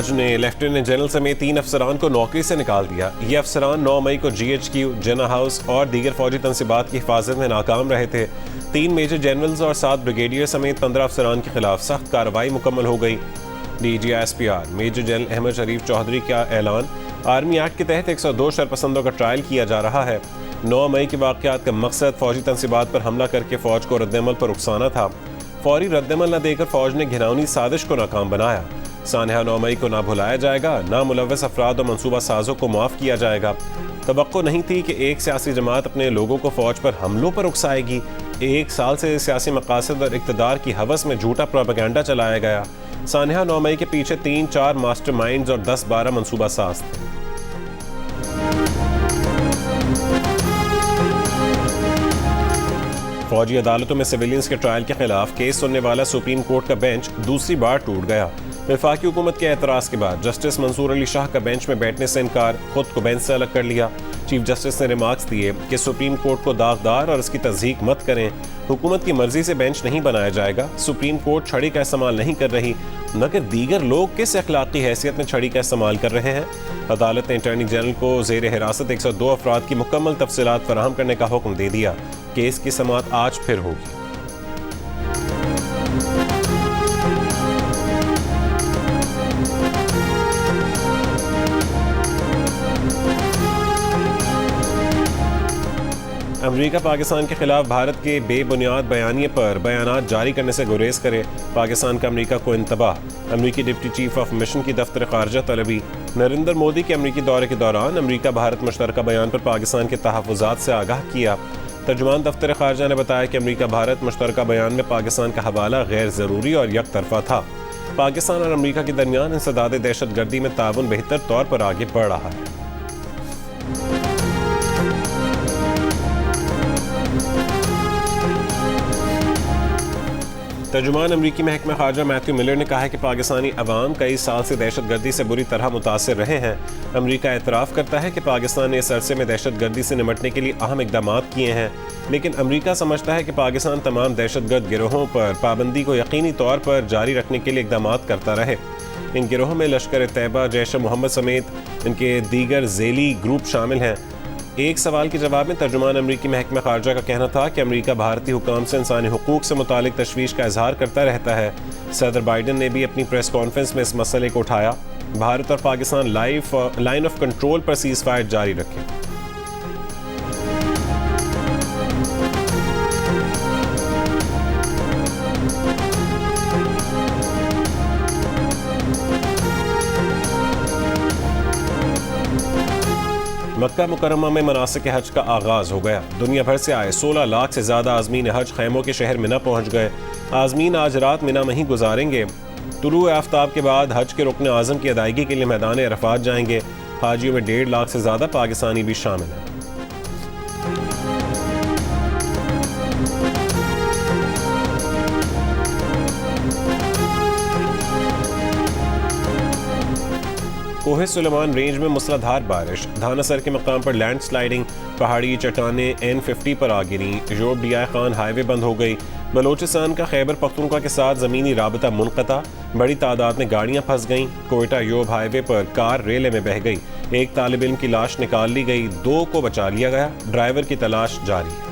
فوج نے lieutenant general سمیت 3 افسران کو نوکری سے نکال دیا۔ یہ افسران 9 مئی کو GHQ، جنا ہاؤس اور دیگر فوجی تنصیبات کی حفاظت میں ناکام رہے تھے۔ 3 میجر جنرلز اور 7 بریگیڈیئر سمیت 15 افسران کے خلاف سخت کارروائی مکمل ہو گئی۔ DGISPR میجر جنرل احمد شریف چودھری کا اعلان، آرمی ایکٹ کے تحت 102 شرپسندوں کا ٹرائل کیا جا رہا ہے۔ 9 مئی کے واقعات کا مقصد فوجی تنصیبات پر حملہ کر کے فوج کو ردعمل پر اکسانا تھا۔ فوری ردعمل نہ دے کر فوج نے گھناؤنی سازش کو ناکام بنایا۔ سانحہ 9 مئی کو نہ بھلایا جائے گا، نہ ملوث افراد اور منصوبہ سازوں کو معاف کیا جائے گا۔ توقع نہیں تھی کہ ایک سیاسی جماعت اپنے لوگوں کو فوج پر حملوں پر اکسائے گی۔ 1 سال سے سیاسی مقاصد اور اقتدار کی ہوس میں جھوٹا پروپیگنڈا چلایا گیا۔ سانحہ 9 مئی کے پیچھے 3-4 ماسٹر مائنڈز اور 10-12 منصوبہ ساز تھے۔ فوجی عدالتوں میں سویلینز کے ٹرائل کے خلاف کیس سننے والا سپریم کورٹ کا بینچ دوسری بار ٹوٹ گیا۔ وفاقی حکومت کے اعتراض کے بعد جسٹس منصور علی شاہ کا بینچ میں بیٹھنے سے انکار، خود کو بینچ سے الگ کر لیا۔ چیف جسٹس نے ریمارکس دیے کہ سپریم کورٹ کو داغدار اور اس کی تصدیق مت کریں۔ حکومت کی مرضی سے بینچ نہیں بنایا جائے گا۔ سپریم کورٹ چھڑی کا استعمال نہیں کر رہی، مگر دیگر لوگ کس اخلاقی حیثیت میں چھڑی کا استعمال کر رہے ہیں؟ عدالت نے اٹارنی جنرل کو زیر حراست 102 افراد کی مکمل تفصیلات فراہم کرنے کا حکم دے دیا۔ کیس کی سماعت آج پھر ہوگی۔ امریکہ پاکستان کے خلاف بھارت کے بے بنیاد بیانیے پر بیانات جاری کرنے سے گریز کرے، پاکستان کا امریکہ کو انتباہ۔ امریکی ڈپٹی چیف آف مشن کی دفتر خارجہ طلبی۔ نریندر مودی کے امریکی دورے کے دوران امریکہ بھارت مشترکہ بیان پر پاکستان کے تحفظات سے آگاہ کیا۔ ترجمان دفتر خارجہ نے بتایا کہ امریکہ بھارت مشترکہ بیان میں پاکستان کا حوالہ غیر ضروری اور یک طرفہ تھا۔ پاکستان اور امریکہ کے درمیان انسداد دہشت گردی میں تعاون بہتر طور پر آگے بڑھ رہا ہے۔ ترجمان امریکی محکمہ خارجہ میتھیو ملر نے کہا ہے کہ پاکستانی عوام کئی سال سے دہشت گردی سے بری طرح متاثر رہے ہیں۔ امریکہ اعتراف کرتا ہے کہ پاکستان نے اس عرصے میں دہشت گردی سے نمٹنے کے لیے اہم اقدامات کیے ہیں، لیکن امریکہ سمجھتا ہے کہ پاکستان تمام دہشت گرد گروہوں پر پابندی کو یقینی طور پر جاری رکھنے کے لیے اقدامات کرتا رہے۔ ان گروہوں میں لشکر طیبہ، جیش محمد سمیت ان کے دیگر ذیلی گروپ شامل ہیں۔ ایک سوال کے جواب میں ترجمان امریکی محکمہ خارجہ کا کہنا تھا کہ امریکہ بھارتی حکام سے انسانی حقوق سے متعلق تشویش کا اظہار کرتا رہتا ہے۔ صدر بائیڈن نے بھی اپنی پریس کانفرنس میں اس مسئلے کو اٹھایا۔ بھارت اور Pakistan line of control per cease fire جاری رکھیں۔ مکہ مکرمہ میں مناسک حج کا آغاز ہو گیا۔ دنیا بھر سے آئے 16 لاکھ سے زیادہ عازمین حج خیموں کے شہر منا پہنچ گئے۔ عازمین آج رات منا میں ہی گزاریں گے۔ طلوع آفتاب کے بعد حج کے رکن اعظم کی ادائیگی کے لیے میدان عرفات جائیں گے۔ حاجیوں میں 1.5 لاکھ سے زیادہ پاکستانی بھی شامل ہیں۔ کوہ سلیمان رینج میں موسلا دھار بارش، دھانا سر کے مقام پر لینڈ سلائیڈنگ، پہاڑی چٹانیں N50 پر آ گریں۔ یوب D I Khan highway بند ہو گئی۔ بلوچستان کا خیبر پختونخوا کے ساتھ زمینی رابطہ منقطع، بڑی تعداد میں گاڑیاں پھنس گئیں۔ کوئٹہ یوب ہائی وے پر کار ریلے میں بہہ گئی۔ ایک طالب علم کی لاش نکال لی گئی، 2 کو بچا لیا گیا۔ ڈرائیور کی تلاش جاری ہے۔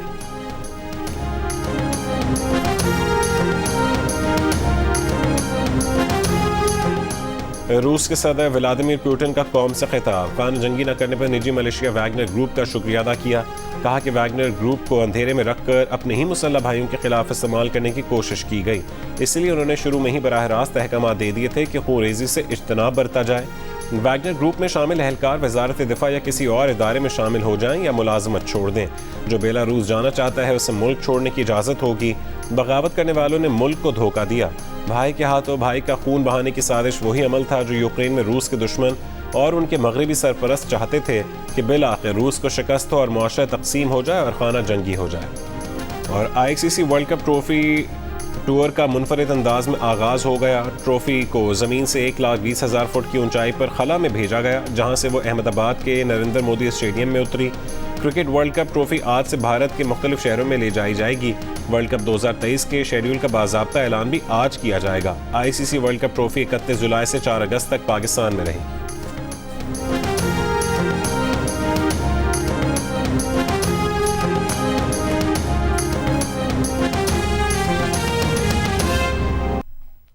روس کے صدر ولادیمیر پوٹن کا قوم سے خطاب، خانہ جنگی نہ کرنے پر نجی ملیشیا ویگنر گروپ کا شکریہ ادا کیا۔ کہا کہ ویگنر گروپ کو اندھیرے میں رکھ کر اپنے ہی مسلح بھائیوں کے خلاف استعمال کرنے کی کوشش کی گئی، اس لیے انہوں نے شروع میں ہی براہ راست احکامات دے دیے تھے کہ خون ریزی سے اجتناب برتا جائے۔ ویگنر گروپ میں شامل اہلکار وزارت دفاع یا کسی اور ادارے میں شامل ہو جائیں یا ملازمت چھوڑ دیں۔ جو بیلاروس جانا چاہتا ہے اسے ملک چھوڑنے کی اجازت ہوگی۔ بغاوت کرنے والوں نے ملک کو دھوکہ دیا۔ بھائی کے ہاتھوں بھائی کا خون بہانے کی سازش وہی عمل تھا جو یوکرین میں روس کے دشمن اور ان کے مغربی سرپرست چاہتے تھے کہ بالآخر روس کو شکست ہو اور معاشرہ تقسیم ہو جائے اور خانہ جنگی ہو جائے۔ اور ICC world cup trophy tour کا منفرد انداز میں آغاز ہو گیا. ٹرافی کو زمین سے 1,20,000 فٹ کی اونچائی پر خلا میں بھیجا گیا, جہاں سے وہ احمد آباد کے نریندر مودی اسٹیڈیم میں اتری. کرکٹ ورلڈ کپ ٹرافی آج سے بھارت کے مختلف شہروں میں لے جائی جائے گی. ورلڈ کپ 2023 کے شیڈیول کا باضابطہ اعلان بھی آج کیا جائے گا. ICC ورلڈ کپ ٹرافی 31 جولائی سے 4 اگست تک پاکستان میں رہی.